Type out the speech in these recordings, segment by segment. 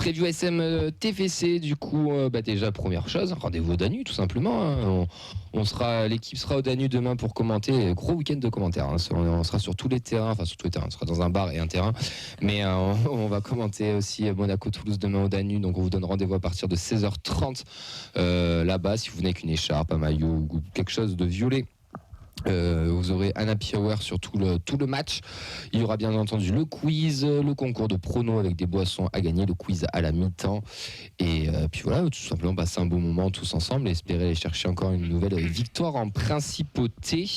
Preview SM TFC, du coup, déjà première chose, rendez-vous au Danube tout simplement. Hein. L'équipe sera au Danube demain pour commenter. Gros week-end de commentaires. Hein. On sera sur tous les terrains, enfin sur tous les terrains. On sera dans un bar et un terrain, mais on va commenter aussi Monaco-Toulouse demain au Danube. Donc on vous donne rendez-vous à partir de 16h30 là-bas. Si vous venez avec une écharpe, un maillot ou quelque chose de violet. Vous aurez un happy hour sur tout le match. Il y aura bien entendu le quiz, le concours de pronos avec des boissons à gagner, le quiz à la mi-temps. Et puis voilà, tout simplement passer un bon moment tous ensemble et espérer aller chercher encore une nouvelle victoire en principauté.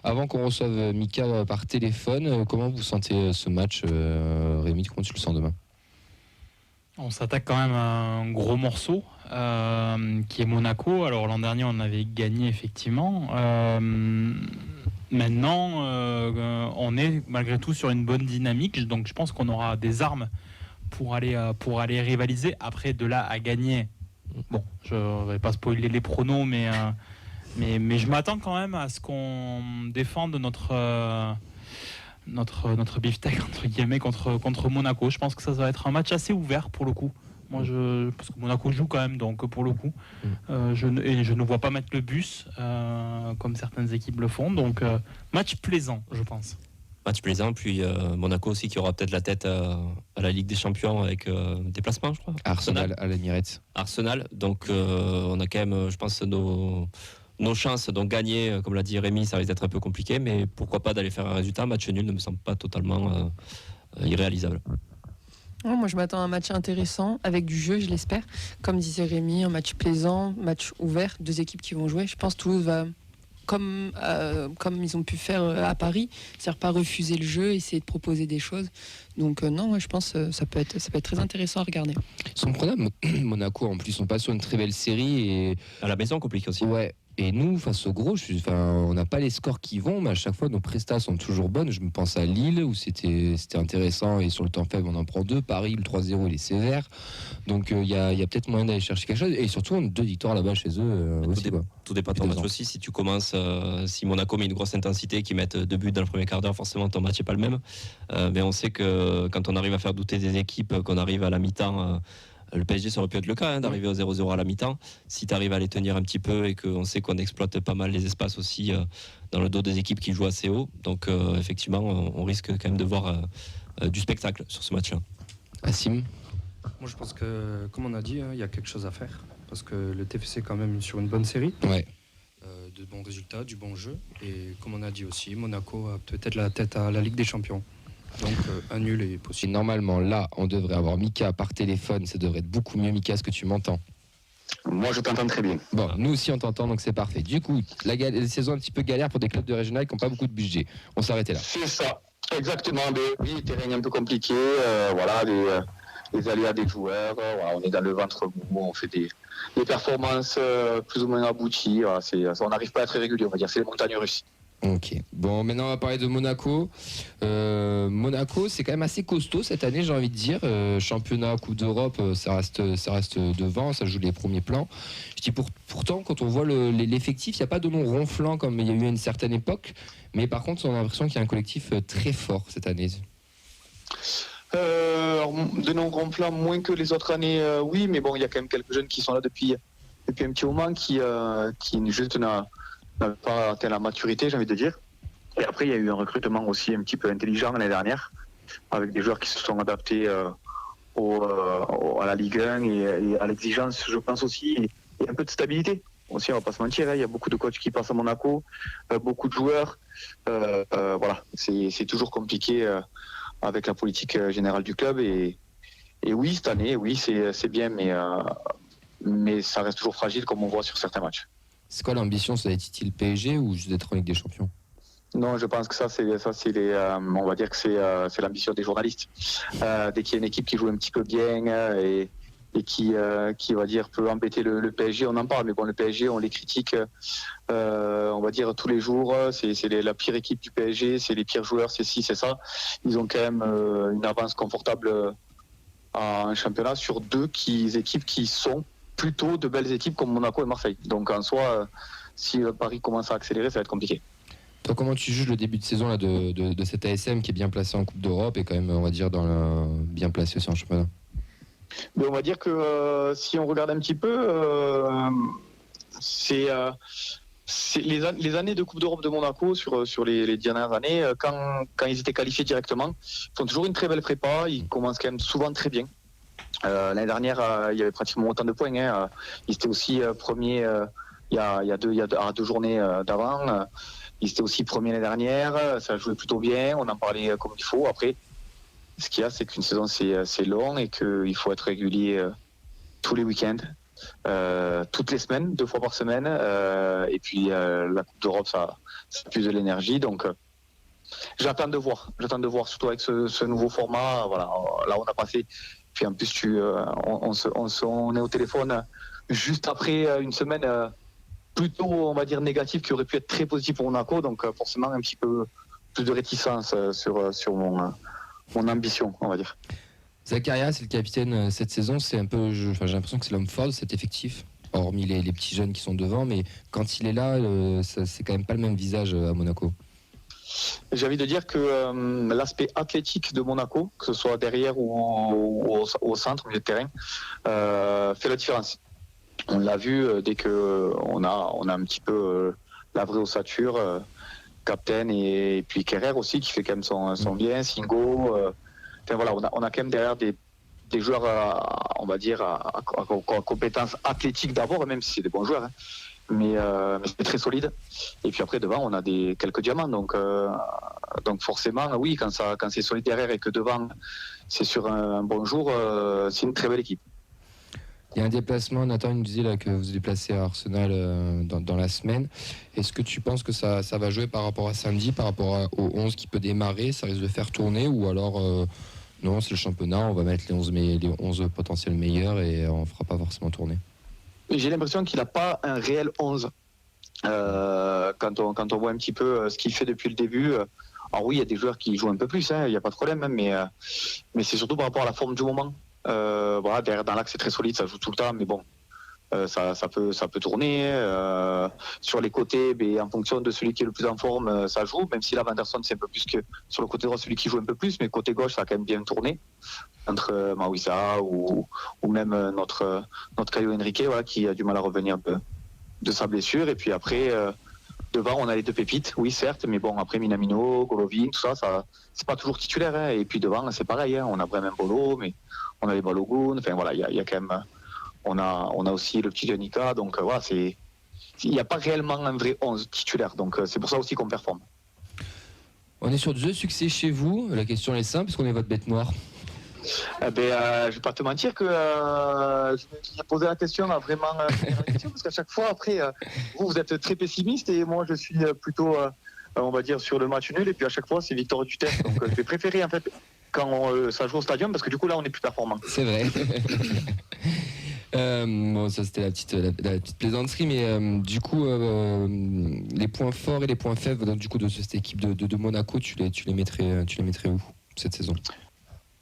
Avant qu'on reçoive Mika par téléphone, comment vous sentez ce match, Rémi? Comment tu le sens demain? On s'attaque quand même à un gros morceau qui est Monaco. Alors l'an dernier on avait gagné effectivement. Maintenant on est malgré tout sur une bonne dynamique. Donc je pense qu'on aura des armes pour aller rivaliser. Après de là à gagner, bon, je vais pas spoiler les pronos, mais je m'attends quand même à ce qu'on défende notre beefsteak entre guillemets contre Monaco. Je pense que ça va être un match assez ouvert pour le coup. Moi, parce que Monaco joue quand même, donc pour le coup, je ne vois pas mettre le bus comme certaines équipes le font. Donc match plaisant, je pense. Match plaisant, puis Monaco aussi qui aura peut-être la tête à la Ligue des Champions avec déplacement, je crois. Arsenal à l'Emirates. Arsenal, donc on a quand même, je pense, nos chances. Donc gagner, comme l'a dit Rémi, ça risque d'être un peu compliqué, mais pourquoi pas d'aller faire un résultat. Match nul ne me semble pas totalement irréalisable. Oh, moi je m'attends à un match intéressant avec du jeu, je l'espère. Comme disait Rémi, un match plaisant, match ouvert, deux équipes qui vont jouer. Je pense que Toulouse va, comme ils ont pu faire à Paris, c'est-à-dire pas refuser le jeu, essayer de proposer des choses. Donc non, je pense que ça peut être très intéressant à regarder. Son problème, Monaco en plus, ils sont pas sur une très belle série et à la maison compliqué aussi. Ouais. Et nous, face au gros, on n'a pas les scores qui vont, mais à chaque fois, nos prestats sont toujours bonnes. Je me pense à Lille, où c'était intéressant, et sur le temps faible, on en prend 2. Paris, le 3-0, il est sévère. Donc, il y a peut-être moyen d'aller chercher quelque chose. Et surtout, on a 2 victoires là-bas chez eux. Tout dépend de ton match aussi. Si tu commences, si Monaco met une grosse intensité, qu'ils mettent 2 buts dans le premier quart d'heure, forcément, ton match n'est pas le même. Mais on sait que quand on arrive à faire douter des équipes, qu'on arrive à la mi-temps... le PSG, ça aurait pu être le cas, d'arriver au 0-0 à la mi-temps. Si tu arrives à les tenir un petit peu et qu'on sait qu'on exploite pas mal les espaces aussi dans le dos des équipes qui jouent assez haut. Donc, effectivement, on risque quand même de voir du spectacle sur ce match-là. Assim? Moi, je pense que, comme on a dit, il y a quelque chose à faire. Parce que le TFC est quand même sur une bonne série. Ouais. De bons résultats, du bon jeu. Et comme on a dit aussi, Monaco a peut-être la tête à la Ligue des Champions. Donc un nul est possible. Et normalement, là, on devrait avoir Mika par téléphone. Ça devrait être beaucoup mieux. Mika, est-ce que tu m'entends? Moi, je t'entends très bien. Bon, nous aussi, on t'entend, donc c'est parfait. Du coup, la saison un petit peu galère pour des clubs de régional qui n'ont pas beaucoup de budget. On s'arrêtait là. C'est ça, exactement. Oui, terrain un peu compliqué. Voilà, les aléas des joueurs. Voilà, on est dans le ventre mou. On fait des performances plus ou moins abouties. Voilà, on n'arrive pas à être régulier, on va dire. C'est les montagnes russes. Ok. Bon, maintenant on va parler de Monaco. Monaco, c'est quand même assez costaud cette année, j'ai envie de dire. Championnat, Coupe d'Europe, ça reste devant, ça joue les premiers plans. Je dis pourtant, quand on voit l'effectif, il n'y a pas de nom ronflant comme il y a eu à une certaine époque. Mais par contre, on a l'impression qu'il y a un collectif très fort cette année. De noms ronflants moins que les autres années, oui, mais bon, il y a quand même quelques jeunes qui sont là depuis un petit moment qui juste n'a pas atteint la maturité, j'ai envie de dire. Et après, il y a eu un recrutement aussi un petit peu intelligent l'année dernière, avec des joueurs qui se sont adaptés à la Ligue 1 et à l'exigence, je pense aussi, et un peu de stabilité. Aussi, on va pas se mentir, il y a beaucoup de coachs qui passent à Monaco, beaucoup de joueurs. Voilà, c'est toujours compliqué avec la politique générale du club. Et oui, cette année, oui, c'est bien, mais ça reste toujours fragile, comme on voit sur certains matchs. C'est quoi l'ambition? Ça va être le PSG ou juste d'être en Ligue des Champions? Non, je pense que on va dire que c'est l'ambition des journalistes. Dès qu'il y a une équipe qui joue un petit peu bien et qui va dire peut embêter le PSG, on en parle. Mais bon, le PSG, on les critique, on va dire tous les jours. C'est la pire équipe du PSG, c'est les pires joueurs, c'est ci, c'est ça. Ils ont quand même une avance confortable à un championnat sur deux équipes qui sont plutôt de belles équipes comme Monaco et Marseille. Donc en soi, si Paris commence à accélérer, ça va être compliqué. Toi, comment tu juges le début de saison là, de cet ASM qui est bien placé en Coupe d'Europe et quand même, on va dire, bien placé aussi en championnat? Mais on va dire que si on regarde un petit peu, c'est les années de Coupe d'Europe de Monaco sur les dernières années, quand ils étaient qualifiés directement, ils font toujours une très belle prépa, ils commencent quand même souvent très bien. L'année dernière, il y avait pratiquement autant de points. Ils étaient aussi premiers il y a deux journées d'avant. Ils étaient aussi premiers l'année dernière. Ça jouait plutôt bien. On en parlait comme il faut. Après, ce qu'il y a, c'est qu'une saison, c'est long et qu'il faut être régulier tous les week-ends, toutes les semaines, 2 fois par semaine. Et puis, la Coupe d'Europe, ça plus de l'énergie. Donc, j'attends de voir, surtout avec ce nouveau format. Voilà, là, on a passé. Puis en plus, on est au téléphone juste après une semaine plutôt, on va dire, négative qui aurait pu être très positive pour Monaco. Donc forcément, un petit peu plus de réticence sur mon ambition, on va dire. Zakaria, c'est le capitaine cette saison. C'est un peu, j'ai l'impression que c'est l'homme fort de cet effectif. Hormis les petits jeunes qui sont devant, mais quand il est là, c'est quand même pas le même visage à Monaco. J'ai envie de dire que l'aspect athlétique de Monaco, que ce soit derrière ou au centre, au milieu de terrain, fait la différence. On l'a vu dès qu'on a un petit peu la vraie ossature, Captain et puis Kerrer aussi, qui fait quand même son bien, Singo. Enfin voilà, on a quand même derrière des joueurs, on va dire, à compétences athlétiques d'abord, même si c'est des bons joueurs. Mais c'est très solide. Et puis après, devant, on a quelques diamants. Donc forcément, oui, quand c'est solide derrière et que devant, c'est sur un bon jour, c'est une très belle équipe. Il y a un déplacement, Nathan nous disait là, que vous déplacez à Arsenal dans la semaine. Est-ce que tu penses que ça va jouer par rapport à samedi, par rapport au 11 qui peut démarrer, ça risque de faire tourner, ou alors non, c'est le championnat, on va mettre les 11 potentiels meilleurs et on ne fera pas forcément tourner? J'ai l'impression qu'il n'a pas un réel 11. Quand on voit un petit peu ce qu'il fait depuis le début, alors oui, il y a des joueurs qui jouent un peu plus, il n'y a pas de problème, mais c'est surtout par rapport à la forme du moment. Voilà, derrière dans l'axe c'est très solide, ça joue tout le temps, mais bon, ça peut tourner. Sur les côtés, en fonction de celui qui est le plus en forme, ça joue, même si là Vanderson c'est un peu plus que sur le côté droit celui qui joue un peu plus, mais côté gauche ça a quand même bien tourné entre Mawissa ou même notre Caio Henrique, voilà, qui a du mal à revenir de sa blessure. Et puis après devant on a les deux pépites, oui certes, mais bon après Minamino, Golovin, tout ça c'est pas toujours titulaire, et puis devant c'est pareil, on a Bremen Bolo, mais on a les Balogun, enfin voilà, il y a quand même, on a aussi le petit Janika, donc voilà, il n'y a pas réellement un vrai 11 titulaire, donc c'est pour ça aussi qu'on performe. On est sur 2 succès chez vous, la question est simple, est-ce qu'on est votre bête noire? Je vais pas te mentir que j'ai posé la question vraiment parce qu'à chaque fois après vous êtes très pessimiste et moi je suis plutôt on va dire sur le match nul, et puis à chaque fois c'est victoire du test, donc je vais préférer en fait quand ça joue au stadium, parce que du coup là on est plus performant. C'est vrai. Bon, ça c'était la petite plaisanterie, mais du coup les points forts et les points faibles donc, du coup de cette équipe de Monaco, tu les mettrais où cette saison?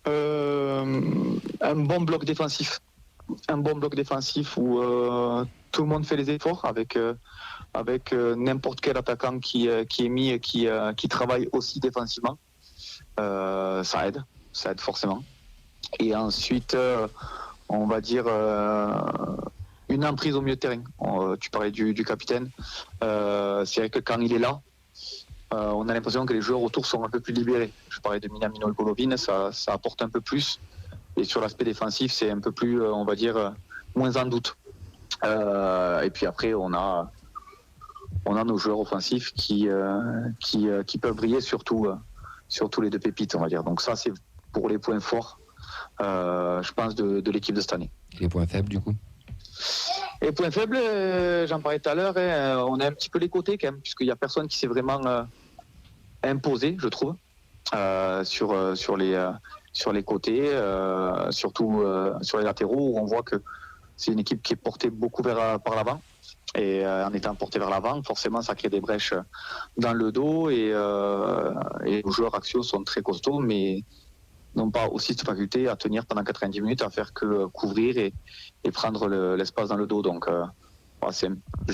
Un bon bloc défensif où tout le monde fait les efforts avec n'importe quel attaquant qui est mis et qui travaille aussi défensivement. Ça aide forcément. Et ensuite on va dire une emprise au milieu de terrain. Tu parlais du capitaine, c'est vrai que quand il est là, on a l'impression que les joueurs autour sont un peu plus libérés. Je parlais de Minamino et Golovin, ça apporte un peu plus. Et sur l'aspect défensif, c'est un peu plus, on va dire, moins en doute. Et puis après, on a nos joueurs offensifs qui peuvent briller, surtout les deux pépites, on va dire. Donc ça, c'est pour les points forts, je pense, de l'équipe de cette année. Et les points faibles, du coup? Les points faibles, j'en parlais tout à l'heure, on a un petit peu les côtés quand même, puisqu'il n'y a personne qui s'est vraiment imposé, je trouve, sur les côtés, surtout sur les latéraux, où on voit que c'est une équipe qui est portée beaucoup par l'avant. Et en étant portée vers l'avant, forcément, ça crée des brèches dans le dos, et les joueurs axiaux sont très costauds, mais n'ont pas aussi cette faculté à tenir pendant 90 minutes, à faire que couvrir et prendre l'espace dans le dos. Donc,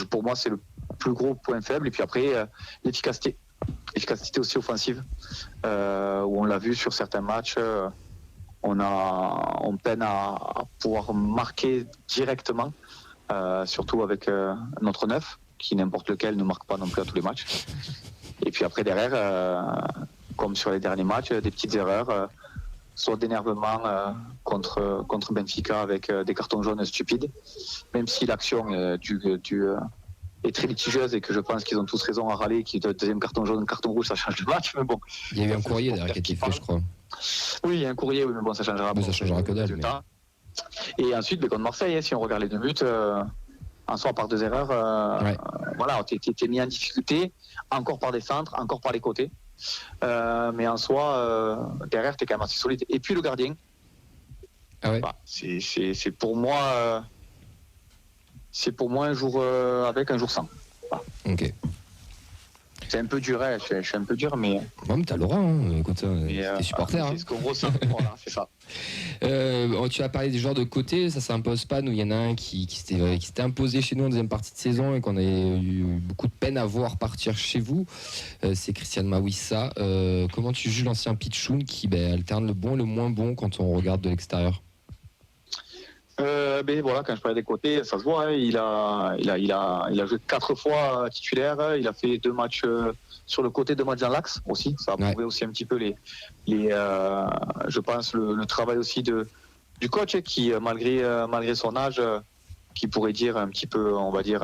pour moi, c'est le plus gros point faible. Et puis après, l'efficacité aussi offensive, où on l'a vu sur certains matchs, on peine à pouvoir marquer directement, surtout avec notre neuf, qui n'importe lequel ne marque pas non plus à tous les matchs. Et puis après derrière, comme sur les derniers matchs, des petites erreurs, soit d'énervement contre Benfica avec des cartons jaunes stupides, même si l'action est très litigieuse et que je pense qu'ils ont tous raison à râler, qu'il y ait deuxième carton jaune, carton rouge, ça change le match, mais bon. Il y a eu un courrier derrière qui a été fait, je crois. Oui, il y a un courrier, oui, mais bon, ça changera. Ça changera que dalle. Et ensuite, contre Marseille, si on regarde les 2 buts, en soi par 2 erreurs, voilà, t'es mis en difficulté, encore par des centres, encore par les côtés. Mais en soi, derrière, t'es quand même assez solide. Et puis le gardien, c'est pour moi un jour avec, un jour sans. Voilà. Ok. C'est un peu dur, je suis un peu dur, mais. Bon, mais t'as Laurent, hein. Écoute, t'es supporter. C'est ce qu'on ressent, voilà, c'est ça. Tu as parlé des joueurs de côté, ça s'impose pas. Nous, il y en a un qui s'était imposé chez nous en deuxième partie de saison et qu'on a eu beaucoup de peine à voir partir chez vous. C'est Christian Mawissa. Comment tu juges l'ancien Pichoun qui alterne le bon et le moins bon quand on regarde de l'extérieur? Ben voilà, quand je parlais des côtés, ça se voit. Hein, il a joué 4 fois titulaire. Il a fait 2 matchs sur le côté, 2 matchs dans l'axe aussi. Ça a prouvé aussi un petit peu je pense le travail aussi du coach qui malgré son âge, qui pourrait dire un petit peu, on va dire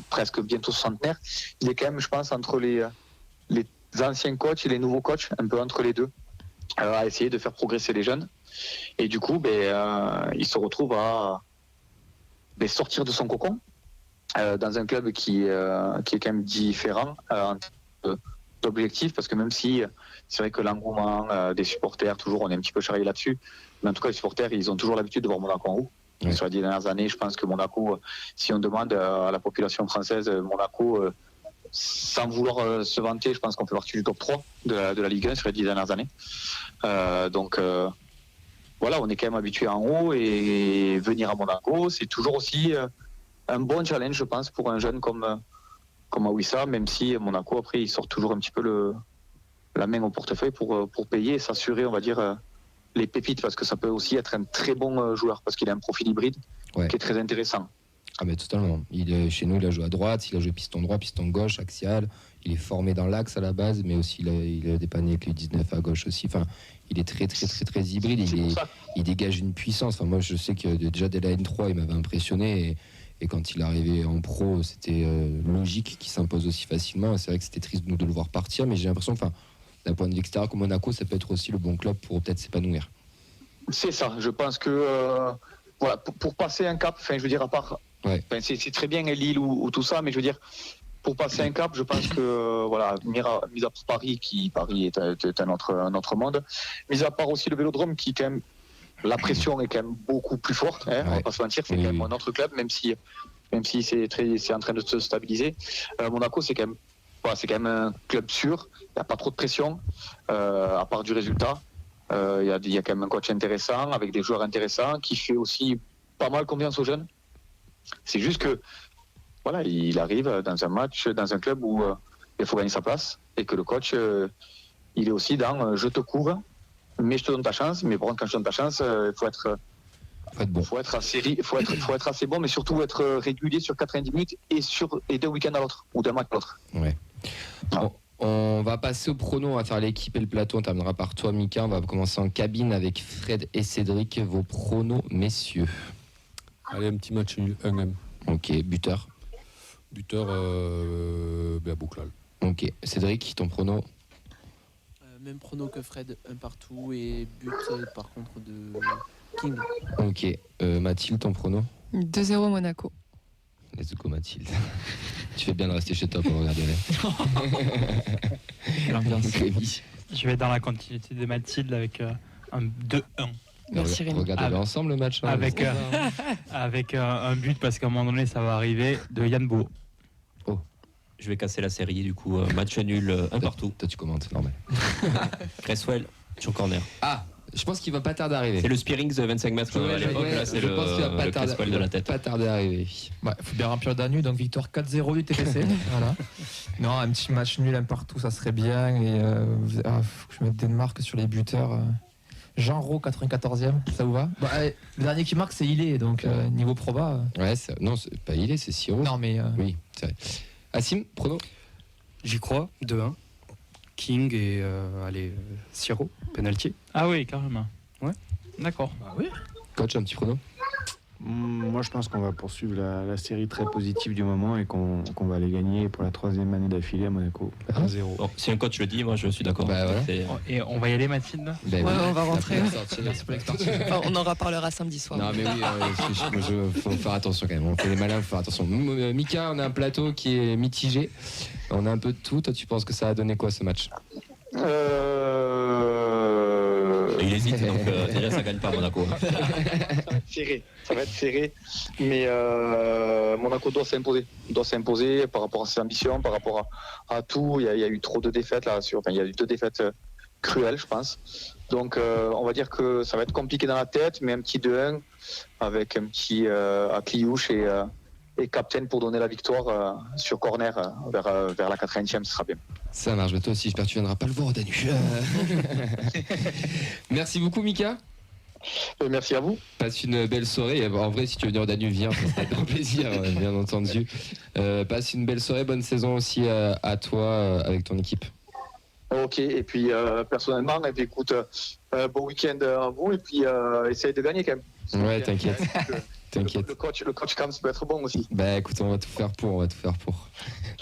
presque bientôt centenaire, il est quand même, je pense, entre les anciens coachs et les nouveaux coachs, un peu entre les deux, à essayer de faire progresser les jeunes. Et du coup, il se retrouve à sortir de son cocon dans un club qui est quand même différent en termes d'objectifs, parce que même si c'est vrai que l'engouement des supporters, toujours on est un petit peu charrié là-dessus, mais en tout cas les supporters, ils ont toujours l'habitude de voir Monaco en haut. Oui. Sur les 10 dernières années, je pense que Monaco, si on demande à la population française, Monaco, sans vouloir se vanter, je pense qu'on fait partie du top 3 de la Ligue 1 sur les 10 dernières années. Donc voilà, on est quand même habitué en haut, et venir à Monaco, c'est toujours aussi un bon challenge, je pense, pour un jeune comme Mawissa, même si Monaco, après, il sort toujours un petit peu la main au portefeuille pour payer et s'assurer, on va dire, les pépites, parce que ça peut aussi être un très bon joueur, parce qu'il a un profil hybride qui est très intéressant. Ah mais totalement. Chez nous, il a joué à droite, il a joué piston droit, piston gauche, axial. Il est formé dans l'axe à la base, mais aussi il a dépanné avec les 19 à gauche aussi. Enfin, il est très hybride. Il dégage une puissance. Enfin, moi, je sais que déjà dès la N3, il m'avait impressionné. Et quand il est arrivé en pro, c'était logique qu'il s'impose aussi facilement. C'est vrai que c'était triste de le voir partir, mais j'ai l'impression que, d'un point de vue extérieur comme Monaco, ça peut être aussi le bon club pour peut-être s'épanouir. C'est ça. Je pense que voilà, pour passer un cap, je veux dire, à part. Ouais. C'est très bien Lille ou tout ça, mais je veux dire, pour passer un cap, je pense que voilà, mis à part Paris est un autre monde, mis à part aussi le Vélodrome qui quand même, la pression est quand même beaucoup plus forte, hein, on va pas se mentir, c'est quand même un autre club, même si c'est en train de se stabiliser. Monaco, c'est quand même un club sûr, il n'y a pas trop de pression, à part du résultat. Il y a quand même un coach intéressant, avec des joueurs intéressants, qui fait aussi pas mal confiance aux jeunes. C'est juste que voilà, il arrive dans un match, dans un club où il faut gagner sa place, et que le coach, il est aussi dans je te couvre, mais je te donne ta chance. Mais par contre, quand je te donne ta chance, il faut être bon. Faut être assez bon, mais surtout être régulier sur 90 minutes et d'un week-end à l'autre, ou d'un match à l'autre. Ouais. Bon, on va passer au prono, on va faire l'équipe et le plateau. On terminera par toi, Mika. On va commencer en cabine avec Fred et Cédric. Vos pronos, messieurs. Allez, un petit match nul, 1-1. Ok, buteur. Buteur, Bouklal. Ok, Cédric, ton prono? Même prono que Fred, un partout, et but par contre de King. Ok, Mathilde, ton prono? 2-0 Monaco. Let's go Mathilde. Tu fais bien de rester chez toi pour regarder l'ambiance. Je vais dans la continuité de Mathilde avec un 2-1. Merci Rémi. Regardez ensemble le match. Hein, avec un but, parce qu'à un moment donné ça va arriver, de Yann Beau. Oh. Je vais casser la série du coup. Match nul, un partout. Toi tu commentes, normal. Cresswell sur corner. Ah, je pense qu'il va pas tarder à arriver. C'est le Spearings de 25 mètres à l'époque. Là, c'est le Cresswell de la tête. Pas tarder à arriver. Il faut bien remplir Danube, donc victoire 4-0 du TPC. Voilà. Non, un petit match nul, un partout, ça serait bien. Et faut que je mette Danemark sur les buteurs. Jean-Ro, 94e, ça vous va? Le dernier qui marque, c'est Ilé, donc niveau proba. Ouais, non, c'est pas Ilé, c'est Siro. Non, mais. Oui, c'est vrai. Assim, prono? J'y crois, 2-1. King et Siro, penalty. Ah oui, carrément. Ouais. D'accord. Bah oui. Coach, un petit prono? Moi, je pense qu'on va poursuivre la série très positive du moment et qu'on va aller gagner pour la 3e année d'affilée à Monaco. 1-0. Bon, si un coach le dit, moi je suis d'accord. Bah, voilà. Et on va y aller, Mathilde? Ben Ouais, oui. on va rentrer. Merci pour l'expertise. Enfin, on en reparlera samedi soir. Non mais oui, faut faire attention quand même. On fait les malins, faut faire attention. Mika, on a un plateau qui est mitigé. On a un peu de tout. Toi, tu penses que ça a donné quoi ce match? Il hésite, donc déjà ça gagne pas Monaco. Ça va être serré. Ça va être serré. Mais Monaco doit s'imposer par rapport à ses ambitions, par rapport à tout. Il y a eu trop de défaites là. Il y a eu 2 défaites cruelles, je pense. Donc on va dire que ça va être compliqué dans la tête, mais un petit 2-1 avec un petit Akliouche et Captain pour donner la victoire sur corner vers la 80e, ce sera bien. Ça marche. Mais toi aussi, j'espère que tu viendras pas le voir au Danu. Merci beaucoup, Mika. Merci à vous. Passe une belle soirée. En vrai, si tu veux venir au Danu, viens, ça sera avec grand plaisir, bien entendu. Passe une belle soirée, bonne saison aussi à toi avec ton équipe. Ok, et puis personnellement, écoute, bon week-end à vous et puis essaye de gagner quand même. Ouais, t'inquiète. T'inquiète. Le coach Camps peut être bon aussi. Bah écoute, on va tout faire pour.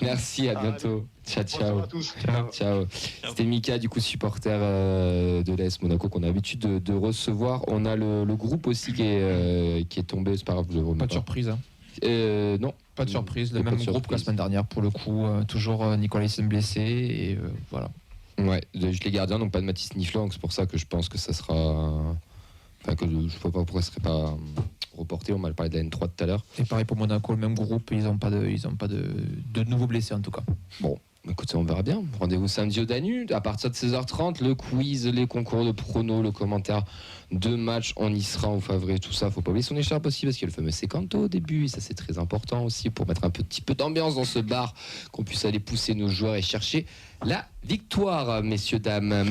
Merci, à bientôt. Ciao, ciao. Bonjour à tous. Ciao. C'était Mika, du coup, supporter de l'AS Monaco qu'on a l'habitude de recevoir. On a le groupe aussi qui est tombé, c'est pas grave. Pas de surprise. Hein. Non. Pas de surprise, le Pas même de groupe que la surprise. semaine dernière pour le coup. Toujours Nicolas Hyssen blessé et voilà. Ouais, juste les gardiens, donc pas de Mathis Niflo, donc c'est pour ça que je pense que ça sera. Enfin, que je vois pas pourquoi ce serait pas reporté. On m'a parlé de la N3 tout à l'heure. Et pareil pour Monaco, le même groupe, ils n'ont pas de nouveaux blessés en tout cas. Bon, écoutez, on verra bien. Rendez-vous samedi au Danu, à partir de 16h30, le quiz, les concours de pronos, le commentaire de match, on y sera, on favori, tout ça. Faut pas oublier son écharpe aussi, parce qu'il y a le fameux sécanto au début, et ça c'est très important aussi, pour mettre un petit peu d'ambiance dans ce bar, qu'on puisse aller pousser nos joueurs et chercher la victoire, messieurs, dames.